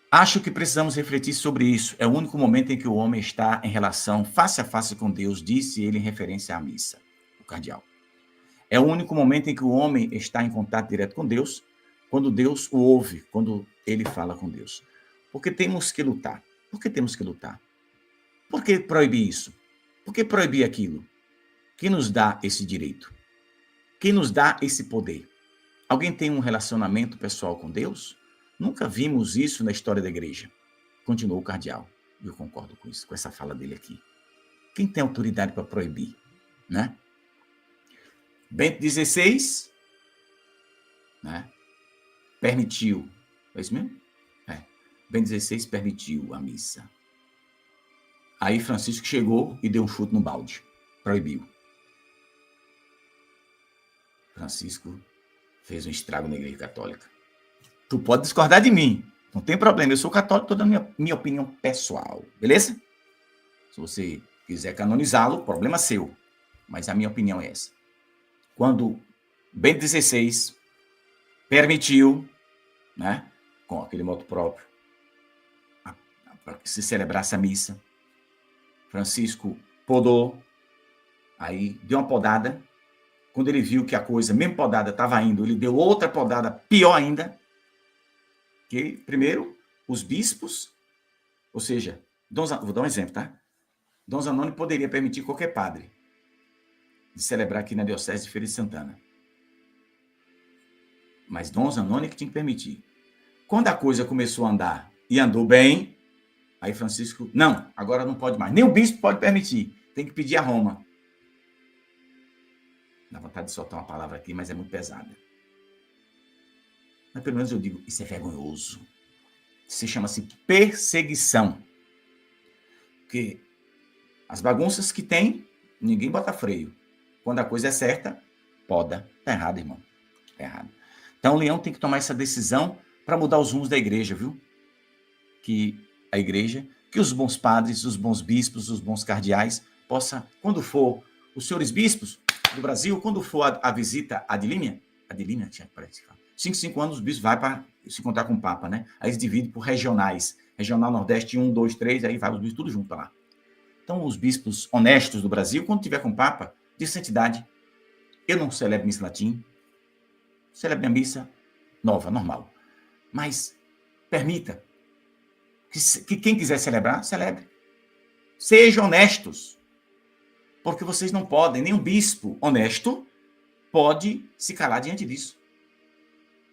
Acho que precisamos refletir sobre isso. É o único momento em que o homem está em relação face a face com Deus, disse ele em referência à missa, o cardeal. É o único momento em que o homem está em contato direto com Deus, quando Deus o ouve, quando ele fala com Deus. Porque temos que lutar. Por que temos que lutar? Por que proibir isso? Por que proibir aquilo? Quem nos dá esse direito? Quem nos dá esse poder? Alguém tem um relacionamento pessoal com Deus? Nunca vimos isso na história da igreja. Continuou o cardeal. E eu concordo com isso, com essa fala dele aqui. Quem tem autoridade para proibir? Né? Bento XVI, né, permitiu. É isso mesmo? Bento XVI permitiu a missa. Aí Francisco chegou e deu um chute no balde. Proibiu. Francisco fez um estrago na igreja católica. Tu pode discordar de mim. Não tem problema. Eu sou católico, estou dando minha opinião pessoal. Beleza? Se você quiser canonizá-lo, problema seu. Mas a minha opinião é essa. Quando Bento XVI permitiu, né, com aquele moto próprio, para que se celebrasse a missa, Francisco podou, aí deu uma podada. Quando ele viu que a coisa, mesmo podada, estava indo, ele deu outra podada pior ainda. Que, primeiro, os bispos, ou seja, vou dar um exemplo, tá? Dom Zanoni poderia permitir qualquer padre de celebrar aqui na Diocese de Feira de Santana. Mas Dom Zanoni que tinha que permitir. Quando a coisa começou a andar e andou bem, aí Francisco, não, agora não pode mais. Nem o bispo pode permitir, tem que pedir a Roma. Dá vontade de soltar uma palavra aqui, mas é muito pesada. Mas pelo menos eu digo, isso é vergonhoso. Se chama-se perseguição. Porque as bagunças que tem, ninguém bota freio. Quando a coisa é certa, poda. Tá errado, irmão. Tá errado. Então o leão tem que tomar essa decisão para mudar os rumos da igreja, viu? Que a igreja, que os bons padres, os bons bispos, os bons cardeais possa, quando for os senhores bispos do Brasil, quando for a visita a Adilímia, tinha que parece que fala. 5 anos os bispos vai para se encontrar com o Papa, né? Aí eles dividem por regionais. Regional Nordeste 1, 2, 3, aí vai os bispos tudo junto para lá. Então os bispos honestos do Brasil, quando tiver com o Papa, de santidade, eu não celebro missa em latim, celebro minha missa nova, normal. Mas permita que quem quiser celebrar, celebre. Sejam honestos. Porque vocês não podem, nenhum bispo honesto pode se calar diante disso.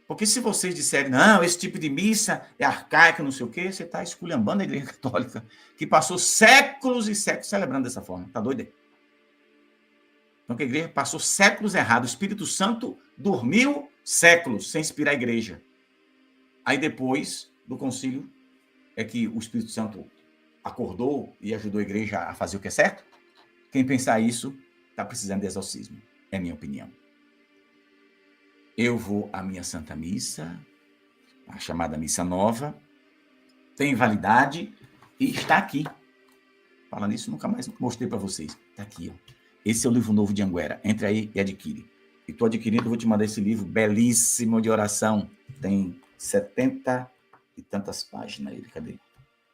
Porque se vocês disserem, não, esse tipo de missa é arcaica, não sei o quê, você está esculhambando a Igreja Católica, que passou séculos e séculos celebrando dessa forma. Está doido? Então, a igreja passou séculos errados. O Espírito Santo dormiu séculos sem inspirar a igreja. Aí, depois do concílio, é que o Espírito Santo acordou e ajudou a igreja a fazer o que é certo? Quem pensar isso está precisando de exorcismo. É a minha opinião. Eu vou à minha Santa Missa, a chamada Missa Nova, tem validade e está aqui. Falando nisso, nunca mais mostrei para vocês. Está aqui, ó. Esse é o livro novo de Anguera. Entre aí e adquire. E estou adquirindo, vou te mandar esse livro belíssimo de oração. Tem 70 e tantas páginas. Ele, cadê?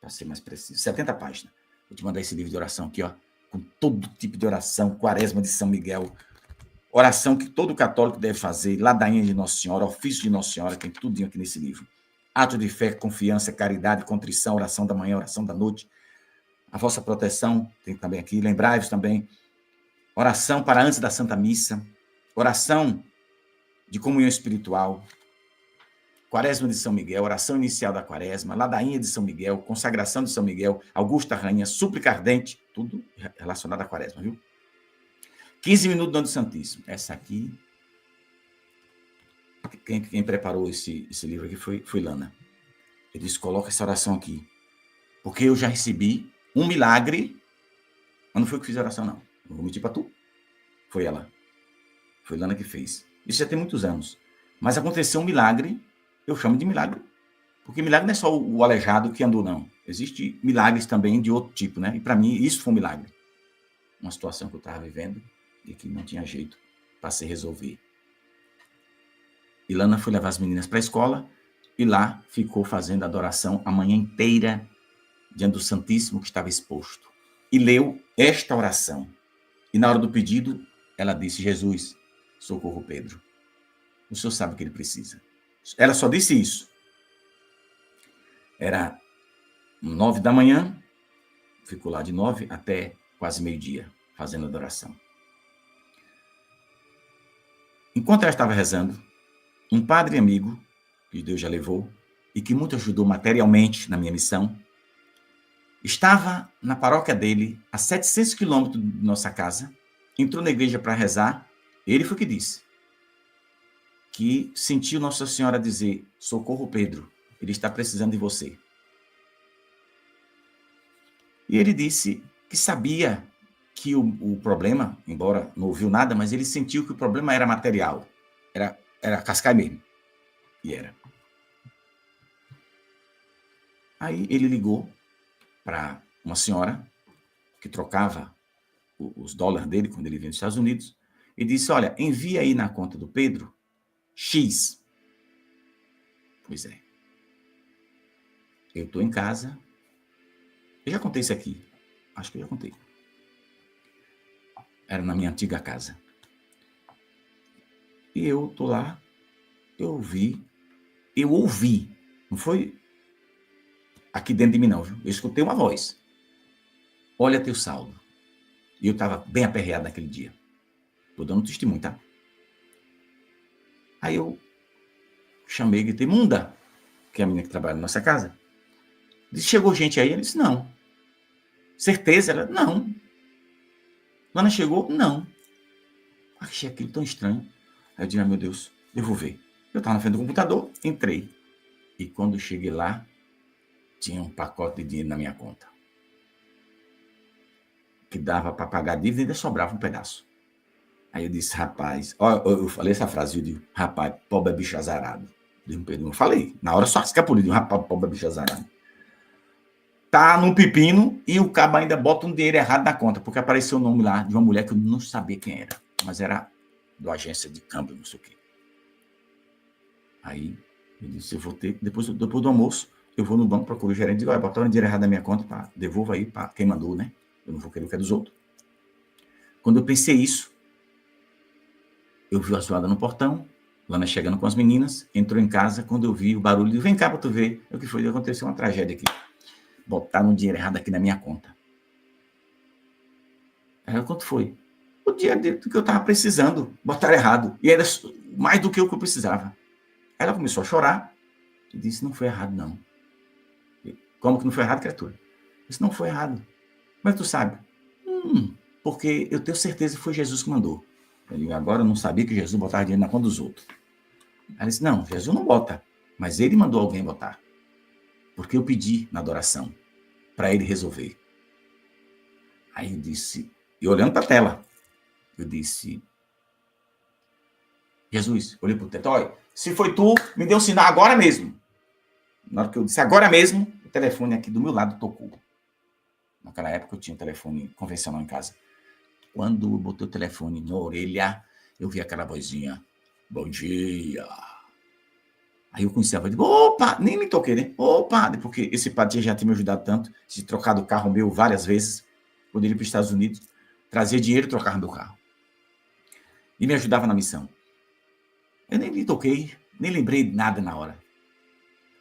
Para ser mais preciso. 70 páginas. Vou te mandar esse livro de oração aqui, ó. Com todo tipo de oração. Quaresma de São Miguel. Oração que todo católico deve fazer. Ladainha de Nossa Senhora. Ofício de Nossa Senhora. Tem tudo aqui nesse livro. Ato de fé, confiança, caridade, contrição. Oração da manhã, oração da noite. A vossa proteção. Tem também aqui. Lembrai-vos também. Oração para antes da Santa Missa, oração de comunhão espiritual, Quaresma de São Miguel, oração inicial da Quaresma, ladainha de São Miguel, consagração de São Miguel, Augusta Rainha, súplica ardente, tudo relacionado à Quaresma, viu? 15 minutos do Ano Santíssimo. Essa aqui, quem preparou esse livro aqui foi Lana. Ele disse, coloca essa oração aqui, porque eu já recebi um milagre, mas não foi eu que fiz a oração, não. Não vou mentir para tu. Foi ela. Foi Lana que fez. Isso já tem muitos anos. Mas aconteceu um milagre, eu chamo de milagre, porque milagre não é só o aleijado que andou, não. Existem milagres também de outro tipo, né? E para mim, isso foi um milagre. Uma situação que eu estava vivendo e que não tinha jeito para se resolver. E Lana foi levar as meninas para a escola e lá ficou fazendo adoração a manhã inteira diante do Santíssimo que estava exposto. E leu esta oração. E na hora do pedido, ela disse, Jesus, socorro Pedro. O senhor sabe o que ele precisa. Ela só disse isso. Era 9 da manhã, ficou lá de 9 até quase meio-dia, fazendo adoração. Enquanto ela estava rezando, um padre amigo, que Deus já levou, e que muito ajudou materialmente na minha missão, estava na paróquia dele, a 700 quilômetros de nossa casa, entrou na igreja para rezar, ele foi que disse, que sentiu Nossa Senhora dizer, socorro Pedro, ele está precisando de você. E ele disse que sabia que o problema, embora não ouviu nada, mas ele sentiu que o problema era material, era Cascai mesmo, e era. Aí ele ligou para uma senhora que trocava os dólares dele quando ele vinha dos Estados Unidos e disse, olha, envia aí na conta do Pedro X. Pois é. Eu estou em casa. Eu já contei isso aqui. Acho que eu já contei. Era na minha antiga casa. E eu estou lá. Eu ouvi. Não foi aqui dentro de mim, não. Viu? Eu escutei uma voz. Olha teu saldo. E eu estava bem aperreado naquele dia. Estou dando testemunho, tá? Aí eu chamei e gritei, Munda, que é a menina que trabalha na nossa casa. Disse, chegou gente aí? Ela disse, não. Certeza? Ela, não. Lana chegou? Não. Achei aquilo tão estranho. Aí eu disse, meu Deus, eu vou ver. Eu estava na frente do computador, entrei. E quando cheguei lá, tinha um pacote de dinheiro na minha conta, que dava para pagar a dívida e ainda sobrava um pedaço. Aí eu disse, rapaz, ó, eu falei essa frase, eu digo, rapaz, pobre é bicho azarado. Eu falei, na hora só escapuliu, rapaz, pobre é bicho azarado. Tá no pepino e o cabo ainda bota um dinheiro errado na conta, porque apareceu o nome lá de uma mulher que eu não sabia quem era, mas era da agência de câmbio, não sei o quê. Aí eu disse, eu vou ter, depois do almoço, eu vou no banco, procuro o gerente e digo, olha, botaram dinheiro errado na minha conta, devolva aí para quem mandou, né? Eu não vou querer o que é dos outros. Quando eu pensei isso, eu vi a zoada no portão, Lana chegando com as meninas, entrou em casa, quando eu vi o barulho, eu vem cá para tu ver, o que foi, aconteceu uma tragédia aqui. Botaram um dinheiro errado aqui na minha conta. Aí, quanto foi? O dinheiro que eu estava precisando, botaram errado, e era mais do que o que eu precisava. Aí ela começou a chorar, e disse, não foi errado não. Como que não foi errado, criatura? Eu disse, não foi errado. Mas tu sabe? Porque eu tenho certeza que foi Jesus que mandou. Agora eu não sabia que Jesus botava dinheiro na conta dos outros. Ela disse, não, Jesus não bota, mas ele mandou alguém botar. Porque eu pedi na adoração para ele resolver. Aí eu disse, e olhando para a tela, eu disse, Jesus, olhei para o teto, olha, se foi tu, me dê um sinal agora mesmo. Na hora que eu disse agora mesmo, o telefone aqui do meu lado tocou. Naquela época eu tinha um telefone convencional em casa. Quando eu botei o telefone na orelha, eu vi aquela vozinha, bom dia. Aí eu conheci a voz, opa, nem me toquei, né? Opa, porque esse padre já tinha me ajudado tanto, de trocar do carro meu várias vezes, quando ele ia para os Estados Unidos, trazia dinheiro e trocava meu carro. E me ajudava na missão. Eu nem me toquei, nem lembrei de nada na hora.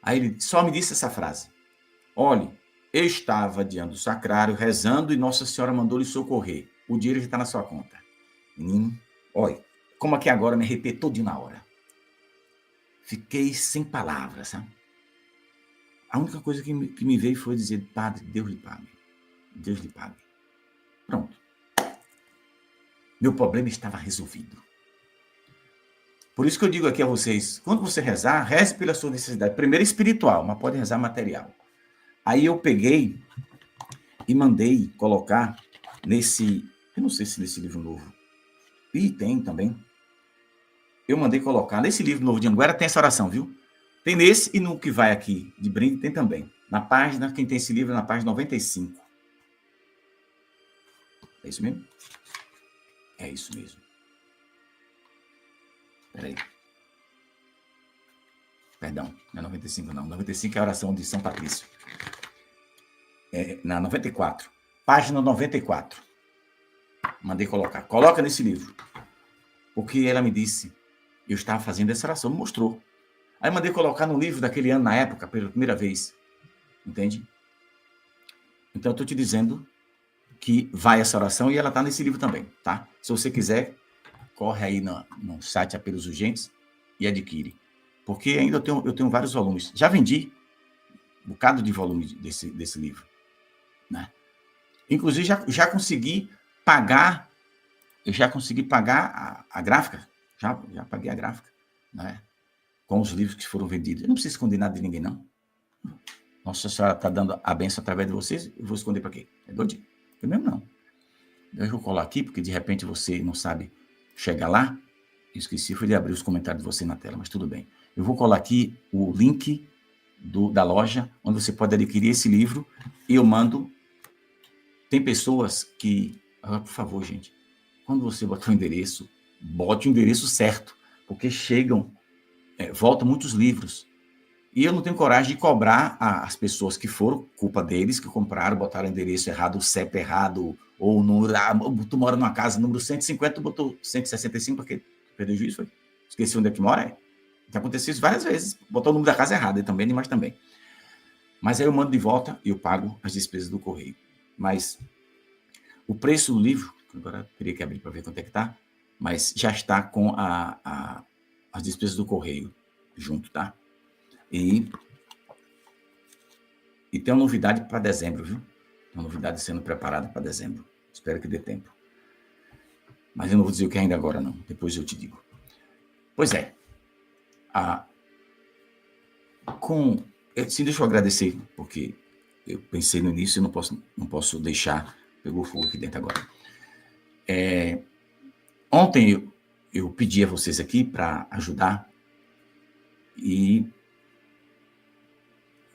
Aí ele só me disse essa frase, olhe, eu estava diante do sacrário, rezando, e Nossa Senhora mandou lhe socorrer. O dinheiro já está na sua conta. Menino, olha, como aqui agora me arrepiei todinho na hora. Fiquei sem palavras, sabe? A única coisa que me veio foi dizer, padre, Deus lhe pague. Deus lhe pague. Pronto. Meu problema estava resolvido. Por isso que eu digo aqui a vocês, quando você rezar, reze pela sua necessidade. Primeiro espiritual, mas pode rezar material. Aí eu peguei e mandei colocar nesse, eu não sei se nesse livro novo, e tem também, eu mandei colocar, nesse livro novo de Anguera tem essa oração, viu? Tem nesse e no que vai aqui de brinde tem também. Na página, quem tem esse livro, na página 95. É isso mesmo? É isso mesmo. Peraí. Perdão, não é 95 não. 95 é a oração de São Patrício. É, na 94. Página 94. Mandei colocar. Coloca nesse livro. Porque ela me disse, eu estava fazendo essa oração, me mostrou. Aí mandei colocar no livro daquele ano, na época, pela primeira vez. Entende? Então, eu estou te dizendo que vai essa oração e ela está nesse livro também, tá? Se você quiser, corre aí no site Apelos Urgentes e adquire. Porque ainda eu tenho vários volumes. Já vendi um bocado de volume desse livro. Né? Inclusive, já consegui pagar, a gráfica. Já paguei a gráfica. Né? Com os livros que foram vendidos. Eu não preciso esconder nada de ninguém, não. Nossa Senhora está dando a benção através de vocês, eu vou esconder para quê? É doidinho. Eu mesmo não. Eu vou colar aqui, porque de repente você não sabe chegar lá. Eu esqueci, foi de abrir os comentários de você na tela, mas tudo bem. Eu vou colar aqui o link da loja, onde você pode adquirir esse livro, e eu mando. Tem pessoas que... por favor, gente, quando você botar o endereço, bote o endereço certo, porque voltam muitos livros. E eu não tenho coragem de cobrar as pessoas que foram, culpa deles, que compraram, botaram o endereço errado, o CEP errado, ou o número, tu mora numa casa, número 150, tu botou 165, porque perdeu o juízo, foi? Esqueci onde é que mora, Já aconteceu isso várias vezes, botou o número da casa errado, e também, mas também. Mas aí eu mando de volta e eu pago as despesas do correio. Mas o preço do livro, agora eu teria que abrir para ver quanto é que está, mas já está com as despesas do correio junto, tá? E tem uma novidade para dezembro, viu? Uma novidade sendo preparada para dezembro. Espero que dê tempo. Mas eu não vou dizer o que ainda agora, não. Depois eu te digo. Pois é. Sim, deixa eu agradecer, porque eu pensei no início e não posso deixar, pegou fogo aqui dentro agora. Ontem eu pedi a vocês aqui para ajudar e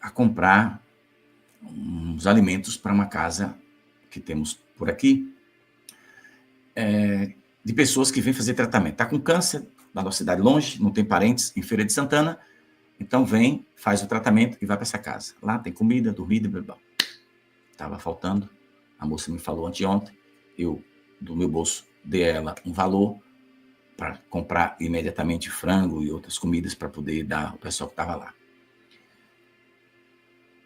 a comprar uns alimentos para uma casa que temos por aqui, de pessoas que vêm fazer tratamento. Está com câncer, da nossa cidade longe, não tem parentes, em Feira de Santana, então vem, faz o tratamento e vai para essa casa. Lá tem comida, dormida, bebê. Estava faltando, a moça me falou anteontem, eu, do meu bolso, dei a ela um valor para comprar imediatamente frango e outras comidas para poder dar ao pessoal que estava lá.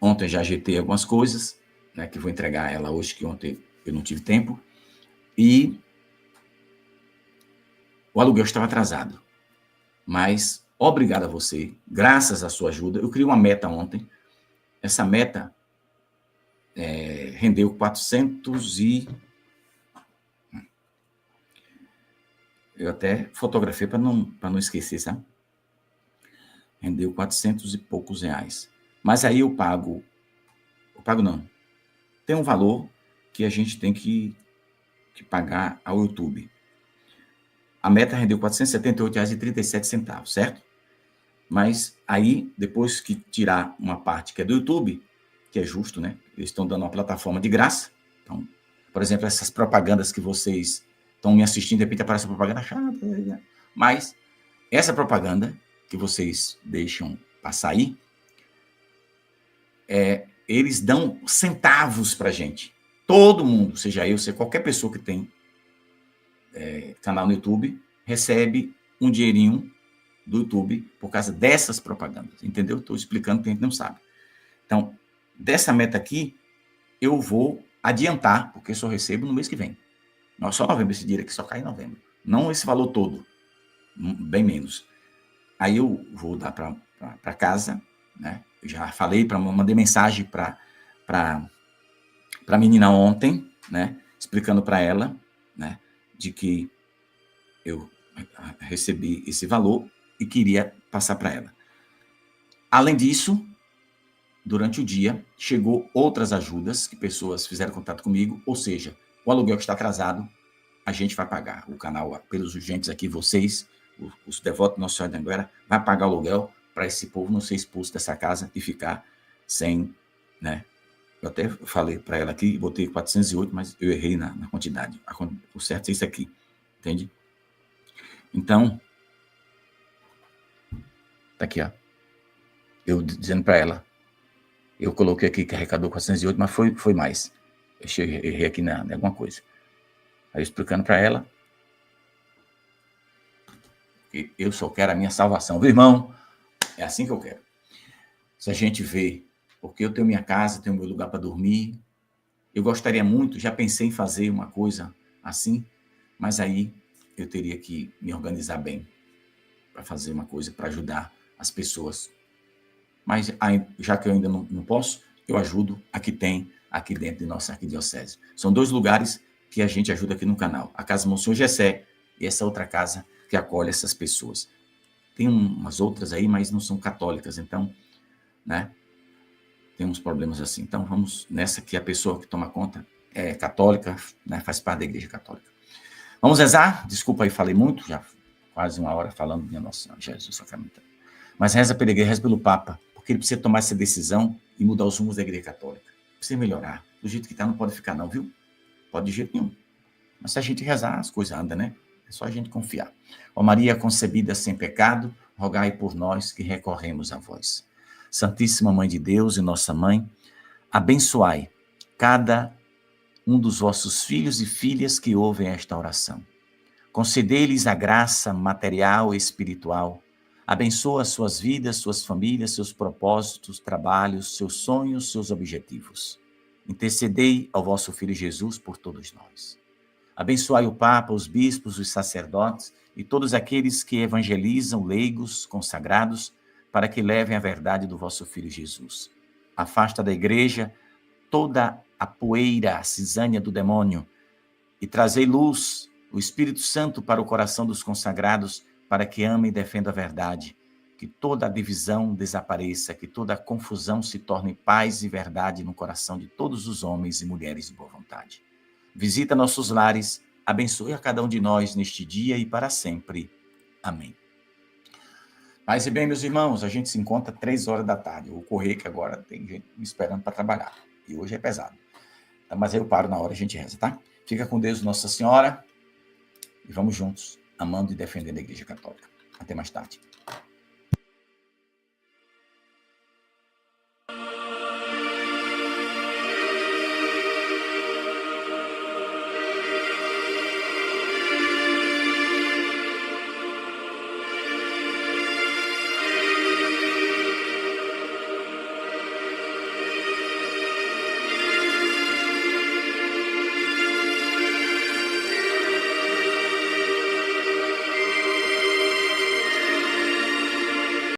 Ontem já ajeitei algumas coisas, né, que vou entregar a ela hoje, que ontem eu não tive tempo, e o aluguel estava atrasado. Mas, obrigado a você, graças à sua ajuda, eu criei uma meta ontem, essa meta rendeu 400 e... Eu até fotografei para não esquecer, sabe? Rendeu 400 e poucos reais. Mas aí eu pago não, tem um valor que a gente tem que pagar ao YouTube. A meta rendeu R$ 478,37, certo? Mas aí, depois que tirar uma parte que é do YouTube, que é justo, né? Eles estão dando uma plataforma de graça. Então, por exemplo, essas propagandas que vocês estão me assistindo, de repente aparece uma propaganda chata, né? Mas essa propaganda que vocês deixam passar aí, eles dão centavos para a gente. Todo mundo, seja eu, seja qualquer pessoa que tem canal no YouTube, recebe um dinheirinho do YouTube por causa dessas propagandas, entendeu? Estou explicando para quem não sabe. Então, dessa meta aqui, eu vou adiantar, porque eu só recebo no mês que vem. Não, só novembro, esse dinheiro aqui só cai em novembro. Não esse valor todo, bem menos. Aí eu vou dar para casa, né? Eu já falei, mandei mensagem para a menina ontem, né? Explicando para ela, né? De que eu recebi esse valor e queria passar para ela. Além disso, durante o dia, chegou outras ajudas que pessoas fizeram contato comigo, ou seja, o aluguel que está atrasado, a gente vai pagar. O canal, pelos urgentes aqui, vocês, os devotos Nossa Senhora da Anguera, vai pagar o aluguel para esse povo não ser expulso dessa casa e ficar sem, né? Eu até falei para ela aqui, botei 408, mas eu errei na quantidade. O certo é isso aqui, entende? Então, tá aqui, ó. Eu dizendo para ela, eu coloquei aqui que arrecadou 408, mas foi mais. Eu errei aqui em alguma coisa. Aí explicando para ela que eu só quero a minha salvação. Viu, irmão? É assim que eu quero. Se a gente vê, porque eu tenho minha casa, tenho meu lugar para dormir, eu gostaria muito, já pensei em fazer uma coisa assim, mas aí eu teria que me organizar bem para fazer uma coisa para ajudar as pessoas. Mas já que eu ainda não posso, eu ajudo a que tem aqui dentro de nossa arquidiocese. São 2 lugares que a gente ajuda aqui no canal. A Casa Monsenhor Gessé e essa outra casa que acolhe essas pessoas. Tem umas outras aí, mas não são católicas, então, né? Tem uns problemas assim. Então, vamos nessa que a pessoa que toma conta é católica, né? Faz parte da Igreja Católica. Vamos rezar? Desculpa aí, falei muito, já quase 1 hora falando de Nossa Senhora Jesus Sacramentado. Mas reza pela Igreja, reza pelo Papa, porque ele precisa tomar essa decisão e mudar os rumos da Igreja Católica. Precisa melhorar. Do jeito que está, não pode ficar não, viu? Pode de jeito nenhum. Mas se a gente rezar, as coisas andam, né? É só a gente confiar. Ó Maria concebida sem pecado, rogai por nós que recorremos a vós. Santíssima Mãe de Deus e nossa Mãe, abençoai cada um dos vossos filhos e filhas que ouvem esta oração. Concedei-lhes a graça material e espiritual. Abençoa suas vidas, suas famílias, seus propósitos, trabalhos, seus sonhos, seus objetivos. Intercedei ao vosso Filho Jesus por todos nós. Abençoai o Papa, os bispos, os sacerdotes e todos aqueles que evangelizam, leigos, consagrados, para que levem a verdade do vosso Filho Jesus. Afasta da igreja toda a poeira, a cisânia do demônio e trazei luz, o Espírito Santo para o coração dos consagrados, para que amem e defendam a verdade que toda a divisão desapareça, que toda a confusão se torne paz e verdade no coração de todos os homens e mulheres de boa vontade. Visita nossos lares, abençoe a cada um de nós neste dia e para sempre. Amém. Mas e bem, meus irmãos, a gente se encontra 3 horas da tarde. Eu vou correr, que agora tem gente me esperando para trabalhar. E hoje é pesado. Então, mas eu paro na hora e a gente reza, tá? Fica com Deus, Nossa Senhora. E vamos juntos, amando e defendendo a Igreja Católica. Até mais tarde.